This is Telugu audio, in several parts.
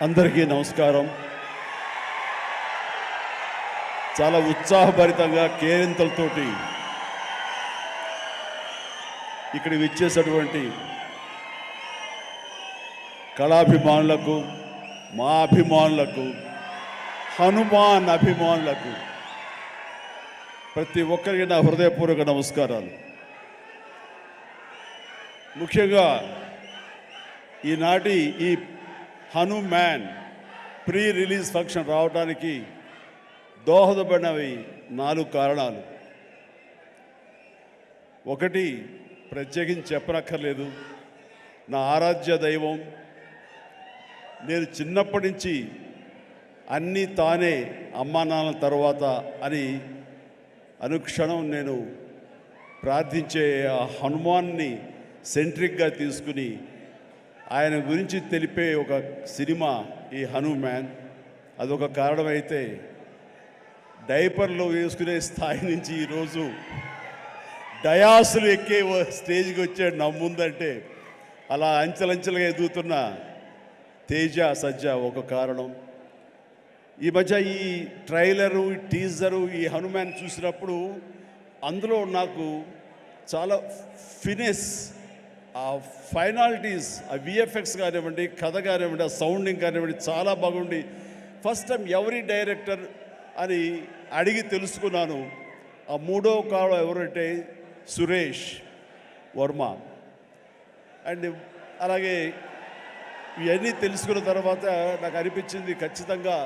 అందరికీ నమస్కారం. చాలా ఉత్సాహభరితంగా కేరింతలతోటి ఇక్కడ విచ్చేసినటువంటి కళాభిమానులకు, మా అభిమానులకు, హనుమాన్ అభిమానులకు ప్రతి ఒక్కరికి నా హృదయపూర్వక నమస్కారాలు. ముఖ్యంగా ఈనాటి ఈ హనుమాన్ ప్రీ రిలీజ్ ఫంక్షన్ రావడానికి దోహదపడినవి 4 కారణాలు. ఒకటి, ప్రత్యేకించి చెప్పనక్కర్లేదు, నా ఆరాధ్య దైవం. నేను చిన్నప్పటి నుంచి అన్నీ తానే అమ్మా నాన్న తర్వాత అని అనుక్షణం నేను ప్రార్థించే ఆ హనుమాన్ని సెంట్రిక్గా తీసుకుని ఆయన గురించి తెలిపే ఒక సినిమా ఈ హనుమాన్. అదొక కారణమైతే, డైపర్లో వేసుకునే స్థాయి నుంచి ఈరోజు డయాసులు ఎక్కే స్టేజ్కి వచ్చాడు నా ముందంటే, అలా అంచెలంచెలుగా ఎదుగుతున్న తేజ సజ్జ ఒక కారణం. ఈ మధ్య ఈ ట్రైలరు, ఈ టీజరు, ఈ హనుమాన్ చూసినప్పుడు అందులో నాకు చాలా ఫినెస్, ఆ ఫైనాలిటీస్, ఆ విఎఫ్ఎక్స్ కానివ్వండి, కథ కానివ్వండి, ఆ సౌండింగ్ కానివ్వండి చాలా బాగుండి ఫస్ట్ టైం ఎవరి డైరెక్టర్ అని అడిగి తెలుసుకున్నాను. ఆ 3వ కాలం ఎవరంటే సురేష్ వర్మ. అండ్ అలాగే ఇవన్నీ తెలుసుకున్న తర్వాత నాకు అనిపించింది ఖచ్చితంగా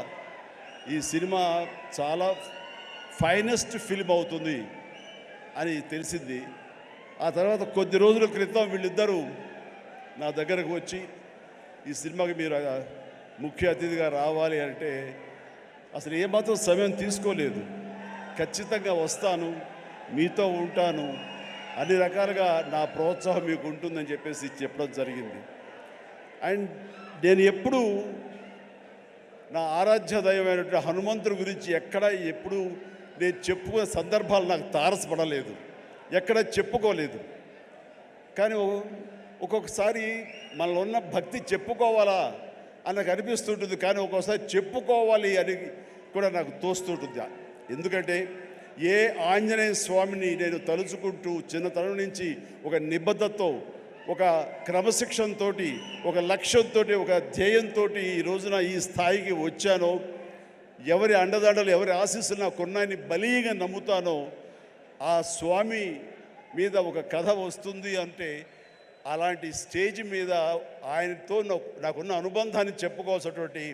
ఈ సినిమా చాలా ఫైనెస్ట్ ఫిల్మ్ అవుతుంది అని తెలిసింది. ఆ తర్వాత కొద్ది రోజుల క్రితం వీళ్ళిద్దరూ నా దగ్గరకు వచ్చి ఈ సినిమాకి మీరు ముఖ్య అతిథిగా రావాలి అంటే అసలు ఏమాత్రం సమయం తీసుకోలేదు. ఖచ్చితంగా వస్తాను, మీతో ఉంటాను, అన్ని రకాలుగా నా ప్రోత్సాహం మీకు ఉంటుందని చెప్పేసి చెప్పడం జరిగింది. అండ్ నేను ఎప్పుడూ నా ఆరాధ్య దైవమైనటువంటి హనుమంతుడి గురించి ఎప్పుడు నేను చెప్పుకునే సందర్భాలు నాకు తారసపడలేదు, ఎక్కడ చెప్పుకోలేదు. కానీ ఒక్కొక్కసారి మనలో ఉన్న భక్తి చెప్పుకోవాలా అని నాకు అనిపిస్తుంటుంది, కానీ ఒక్కొక్కసారి చెప్పుకోవాలి అని కూడా నాకు తోస్తుంటుంది. ఎందుకంటే ఏ ఆంజనేయ స్వామిని నేను తలుచుకుంటూ చిన్నతనం నుంచి ఒక నిబద్ధతతో, ఒక క్రమశిక్షణతో, ఒక లక్ష్యంతో, ఒక ధ్యేయంతో ఈ రోజున ఈ స్థాయికి వచ్చానో, ఎవరి అండదండలు, ఎవరి ఆశీస్సులు నాకున్నాయని బలీగా నమ్ముతానో, ఆ స్వామి మీద ఒక కథ వస్తుంది అంటే అలాంటి స్టేజ్ మీద ఆయనతో నాకున్న అనుబంధాన్ని చెప్పుకోవాల్సినటువంటి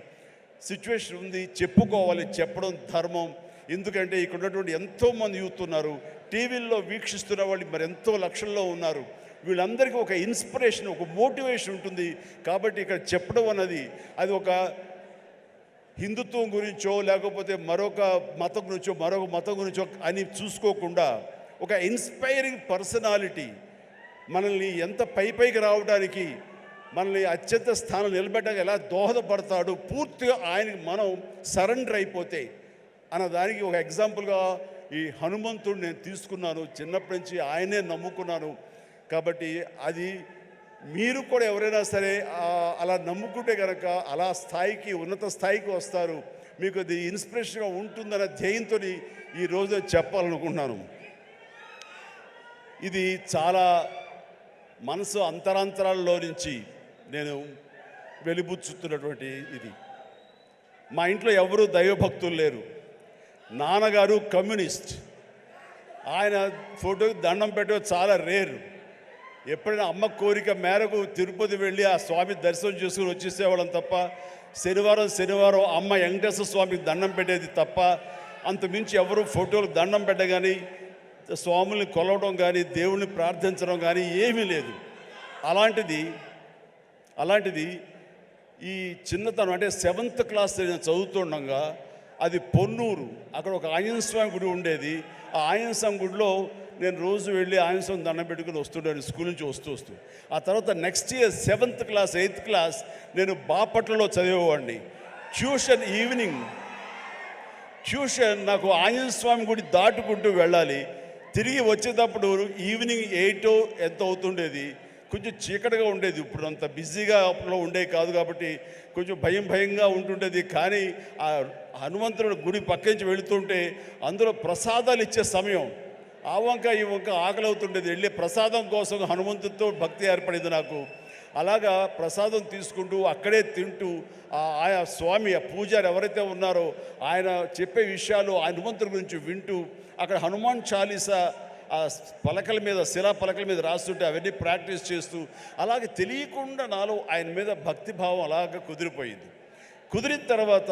సిచ్యువేషన్ ఉంది. చెప్పుకోవాలి, చెప్పడం ధర్మం. ఎందుకంటే ఇక్కడ ఉన్నటువంటి ఎంతోమంది యూత్ ఉన్నారు, టీవీల్లో వీక్షిస్తున్న వాళ్ళు మరి ఎంతో లక్షల్లో ఉన్నారు. వీళ్ళందరికీ ఒక ఇన్స్పిరేషన్, ఒక మోటివేషన్ ఉంటుంది. కాబట్టి ఇక్కడ చెప్పడం అన్నది అది ఒక హిందుత్వం గురించో లేకపోతే మరొక మతం గురించో అని చూసుకోకుండా ఒక ఇన్స్పైరింగ్ పర్సనాలిటీ మనల్ని ఎంత పైకి రావడానికి, మనల్ని అత్యంత స్థానం నిలబెట్టడానికి ఎలా దోహదపడతాడు, పూర్తిగా ఆయనకి మనం సరెండర్ అయిపోతే అన్న దానికి ఒక ఎగ్జాంపుల్గా ఈ హనుమంతుడు నేను తీసుకున్నాను. చిన్నప్పటి నుంచి ఆయనే నమ్ముకున్నాను. కాబట్టి అది మీరు కూడా ఎవరైనా సరే అలా నమ్ముకుంటే కనుక అలా స్థాయికి, ఉన్నత స్థాయికి వస్తారు. మీకు అది ఇన్స్పిరేషన్గా ఉంటుందన్న ధ్యేయంతో ఈ రోజు చెప్పాలనుకుంటున్నాను. ఇది చాలా మనసు అంతరాంతరాల్లో నుంచి నేను వెలిబుచ్చుతున్నటువంటి ఇది. మా ఇంట్లో ఎవరూ దైవభక్తులు లేరు. నాన్నగారు కమ్యూనిస్ట్, ఆయన ఫోటోకి దండం పెట్టడం చాలా రేరు. ఎప్పుడైనా అమ్మ కోరిక మేరకు తిరుపతి వెళ్ళి ఆ స్వామి దర్శనం చేసుకుని వచ్చేసేవాళ్ళం తప్ప, శనివారం అమ్మ వెంకటేశ్వర స్వామికి దండం పెట్టేది తప్ప, అంతమించి ఎవరు ఫోటోలకు దండం పెట్ట కానీ, స్వాముల్ని కొలవడం కానీ, దేవుణ్ణి ప్రార్థించడం కానీ ఏమీ లేదు. అలాంటిది ఈ చిన్నతనం అంటే 7th క్లాస్ నేను చదువుతుండగా, అది పొన్నూరు, అక్కడ ఒక ఆంజనేయ స్వామి గుడి ఉండేది. ఆ ఆంజనేయ స్వామి గుడిలో నేను రోజు వెళ్ళి ఆంజనేయ స్వామి దండం పెట్టుకుని వస్తుంటాను స్కూల్ నుంచి వస్తూ. ఆ తర్వాత next year 7th class 8th class నేను బాపట్లలో చదివేవాడిని. ట్యూషన్ నాకు ఆంజనేయ స్వామి గుడి దాటుకుంటూ వెళ్ళాలి. తిరిగి వచ్చేటప్పుడు ఈవినింగ్ 8 ఎంత అవుతుండేది. కొంచెం చీకటిగా ఉండేది. ఇప్పుడు అంత బిజీగా అప్పుడు ఉండేది కాదు కాబట్టి కొంచెం భయంగా ఉంటుండేది. కానీ ఆ హనుమంతుడి గుడి పక్క నుంచి వెళుతుంటే అందులో ప్రసాదాలు ఇచ్చే సమయం, ఆ వంక ఈ వంక ఆకలి అవుతుండేది. వెళ్ళి ప్రసాదం కోసం హనుమంతుడితో భక్తి ఏర్పడింది నాకు. అలాగా ప్రసాదం తీసుకుంటూ అక్కడే తింటూ ఆయా స్వామి ఆ పూజారి ఎవరైతే ఉన్నారో ఆయన చెప్పే విషయాలు ఆ హనుమంతుడి గురించి వింటూ అక్కడ హనుమాన్ చాలీసా ఆ పలకల మీద శిలా పలకల మీద రాస్తుంటే అవన్నీ ప్రాక్టీస్ చేస్తూ అలాగే తెలియకుండా నాలో ఆయన మీద భక్తిభావం అలాగ కుదిరిపోయింది. కుదిరిన తర్వాత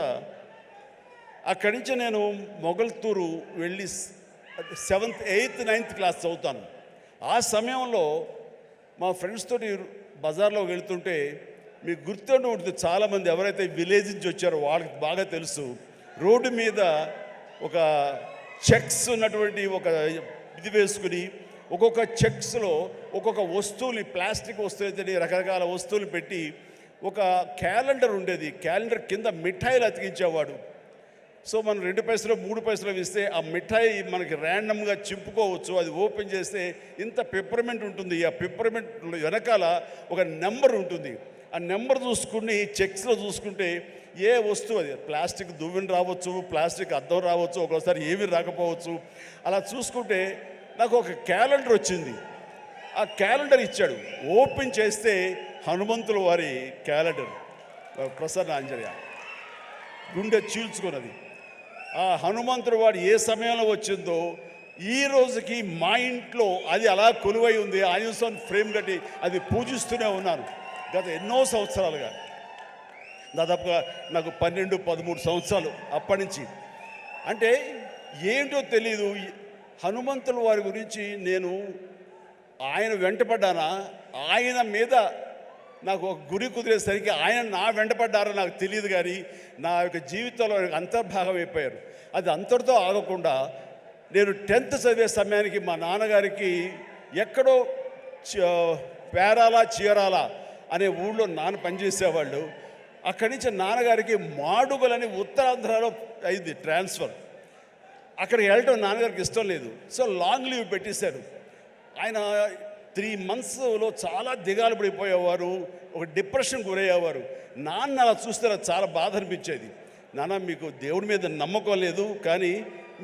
అక్కడి నుంచి నేను మొగల్తూరు వెళ్ళి 7th 8th 9th క్లాస్ చదువుతాను. ఆ సమయంలో మా ఫ్రెండ్స్ తోటి బజార్లో వెళ్తుంటే మీకు గుర్తుండి ఉంటుంది, చాలామంది ఎవరైతే విలేజ్ నుంచి వచ్చారో వాళ్ళకి బాగా తెలుసు, రోడ్డు మీద ఒక చెక్స్ ఉన్నటువంటి ఒక ఇది వేసుకుని ఒక్కొక్క చెక్స్లో ఒక్కొక్క వస్తువుని ప్లాస్టిక్ వస్తువులు రకరకాల వస్తువులు పెట్టి ఒక క్యాలెండర్ ఉండేది. క్యాలెండర్ కింద మిఠాయిలు అతికించేవాడు. సో మనం 2 పైసలు 3 పైసలు ఇస్తే ఆ మిఠాయి మనకి ర్యాండమ్గా చింపుకోవచ్చు. అది ఓపెన్ చేస్తే ఇంత పెప్పర్మెంట్ ఉంటుంది. ఆ పెప్పర్మెంట్ వెనకాల ఒక నెంబర్ ఉంటుంది. ఆ నెంబర్ చూసుకుని చెక్స్లో చూసుకుంటే ఏ వస్తువు, అది ప్లాస్టిక్ దువ్వెన రావచ్చు, ప్లాస్టిక్ అద్దం రావచ్చు, ఒక్కోసారి ఏమీ రాకపోవచ్చు. అలా చూసుకుంటే నాకు ఒక క్యాలెండర్ వచ్చింది. ఆ క్యాలెండర్ ఇచ్చాడు. ఓపెన్ చేస్తే హనుమంతుల వారి క్యాలెండర్, ప్రసన్న ఆంజనేయ, గుండె చీల్చుకున్నది. ఆ హనుమంతుడు వాడు ఏ సమయంలో వచ్చిందో ఈ రోజుకి మా ఇంట్లో అది అలా కొలువై ఉంది. ఆంజనేయ ఫ్రేమ్ కట్టి అది పూజిస్తూనే ఉన్నాను గత ఎన్నో సంవత్సరాలుగా. దాదాపుగా నాకు 12-13 సంవత్సరాలు అప్పటి నుంచి. అంటే ఏంటో తెలీదు, హనుమంతుల వారి గురించి నేను ఆయన వెంటపడ్డానా, ఆయన మీద నాకు ఒక గురి కుదిరేసరికి ఆయన నా వెంటపడ్డారో నాకు తెలియదు. కానీ నా యొక్క జీవితంలో అంతర్భాగం అయిపోయారు. అది అంతటితో ఆగకుండా నేను 10th చదివే సమయానికి మా నాన్నగారికి ఎక్కడో పేరాల చీరాల అనే ఊళ్ళో నాన్న పనిచేసేవాళ్ళు. అక్కడి నుంచి నాన్నగారికి మాడుగులని ఉత్తరాంధ్రలో అయింది ట్రాన్స్ఫర్. అక్కడికి వెళ్ళటం నాన్నగారికి ఇష్టం లేదు. సో లాంగ్ లీవ్ పెట్టేశారు. ఆయన 3 monthsలో చాలా దిగాలు పడిపోయేవారు, ఒక డిప్రెషన్ గురయ్యేవారు. నాన్న అలా చూస్తే నాకు చాలా బాధ అనిపించేది. నాన్న, మీకు దేవుడి మీద నమ్మకం లేదు, కానీ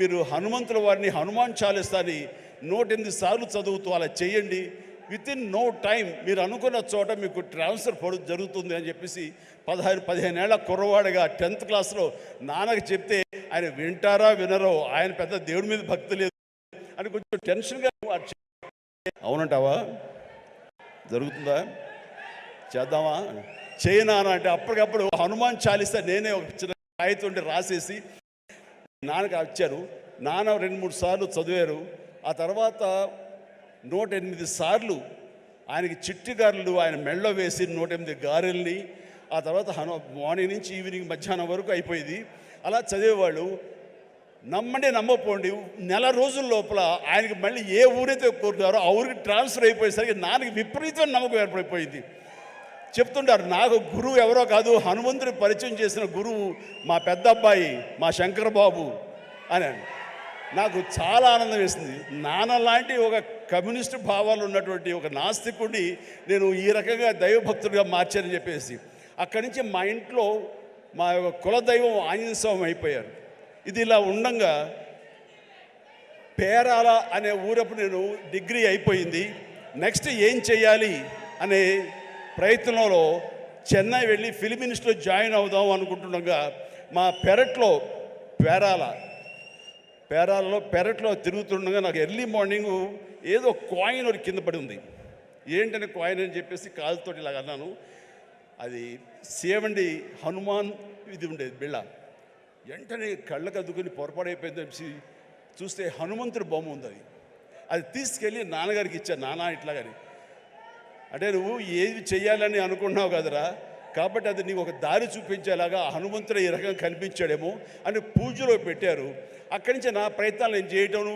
మీరు హనుమంతుల వారిని హనుమాన్ చాలీసాని 108 సార్లు చదువుతూ అలా చేయండి. వితిన్ నో టైం మీరు అనుకున్న చోట మీకు ట్రాన్స్ఫర్ జరుగుతుంది అని చెప్పేసి 15 ఏళ్ల కుర్రవాడిగా 10th క్లాస్లో నాన్నకి చెప్తే ఆయన వింటారా వినరో, ఆయన పెద్ద దేవుడి మీద భక్తి లేదు అని కొంచెం టెన్షన్గా. అవునంటావా? జరుగుతుందా? చేద్దామా? చేయనా అంటే అప్పటికప్పుడు హనుమాన్ చాలీసా నేనే ఒక చిన్న కాగితం రాసేసి నాన్నకి వచ్చాను. నాన్న 2-3 సార్లు చదివారు. ఆ తర్వాత 108 సార్లు ఆయనకి చిట్టి గారెలు ఆయన మెళ్ళో వేసి 108 గారెల్ని, ఆ తర్వాత మార్నింగ్ నుంచి ఈవినింగ్ మధ్యాహ్నం వరకు అయిపోయింది. అలా చదివేవాళ్ళు. నమ్మండి నమ్మపోండి, నెల రోజుల లోపల ఆయనకి మళ్ళీ ఏ ఊరైతే కోరుతారో ఆ ఊరికి ట్రాన్స్ఫర్ అయిపోయేసరికి నాన్నకి విపరీతమైన నమ్మకం ఏర్పడిపోయింది. చెప్తుంటారు, నాకు గురువు ఎవరో కాదు, హనుమంతుడి పరిచయం చేసిన గురువు మా పెద్ద అబ్బాయి మా శంకర్ బాబు అని. నాకు చాలా ఆనందం వేసింది. నాన్న లాంటి ఒక కమ్యూనిస్టు భావాలు ఉన్నటువంటి ఒక నాస్తికుడిని నేను ఈ రకంగా దైవభక్తుడిగా మార్చానని చెప్పేసి అక్కడి నుంచి మా ఇంట్లో మా యొక్క కులదైవం ఆంజనేయ స్వామి అయిపోయారు. ఇది ఇలా ఉండంగా పేరాల అనే ఊరప్పుడు నేను డిగ్రీ అయిపోయింది. నెక్స్ట్ ఏం చేయాలి అనే ప్రయత్నంలో చెన్నై వెళ్ళి ఫిల్మ్ ఇన్స్టిట్యూట్లో జాయిన్ అవుదాం అనుకుంటుండగా మా పెరట్లో తిరుగుతుండగా నాకు ఎర్లీ మార్నింగ్ ఏదో కాయిన్ ఒకటి కింద పడి ఉంది. ఏంటనే కాయిన్ అని చెప్పేసి కాలుతో ఇలాగ అన్నాను. అది సేవండి హనుమాన్ ఇది ఉండేది బిళ్ళ. వెంటనే కళ్ళకు అద్దుకుని పొరపాడైపోయింది చెప్పి చూస్తే హనుమంతుడి బొమ్మ ఉంది. అది తీసుకెళ్ళి నాన్నగారికి ఇచ్చాను. నాన్న ఇట్లాగని, అంటే నువ్వు ఏది చెయ్యాలని అనుకున్నావు కదరా, కాబట్టి అది నీకు ఒక దారి చూపించేలాగా హనుమంతుడు ఈ రకంగా కనిపించాడేమో అని పూజలో పెట్టారు. అక్కడి నుంచి నా ప్రయత్నాలు నేను చేయటం,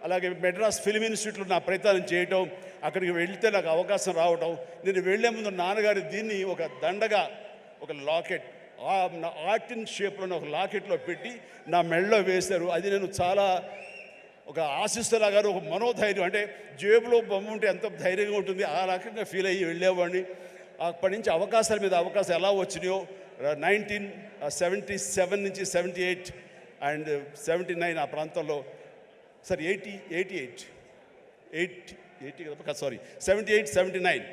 అలాగే మెడ్రాస్ ఫిల్మ్ ఇన్స్టిట్యూట్లో నా ప్రయత్నాలు చేయటం, అక్కడికి వెళ్తే నాకు అవకాశం రావటం. నేను వెళ్లే ముందు నాన్నగారు దీన్ని ఒక దండగా, ఒక లాకెట్, ఆర్టిన్ షేప్లో ఒక లాకెట్లో పెట్టి నా మెడలో వేశారు. అది నేను చాలా ఒక ఆశిస్తులాగా ఒక మనోధైర్యం, అంటే జేబులో బొమ్మ ఉంటే ఎంత ధైర్యంగా ఉంటుంది ఆ రకంగా ఫీల్ అయ్యి వెళ్ళేవాడిని. అప్పటి నుంచి అవకాశాల మీద అవకాశాలు ఎలా వచ్చినాయో 1977 నుంచి 78 అండ్ 79 ఆ ప్రాంతంలో, సారీ 78 79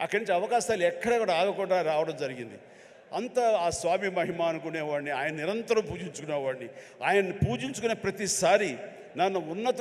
అక్కడి నుంచి అవకాశాలు ఎక్కడ కూడా ఆగకుండా రావడం జరిగింది. అంత ఆ స్వామి మహిమ అనుకునేవాడిని. ఆయన నిరంతరం పూజించుకునేవాడిని. ఆయన్ని పూజించుకునే ప్రతిసారి నన్ను ఉన్నత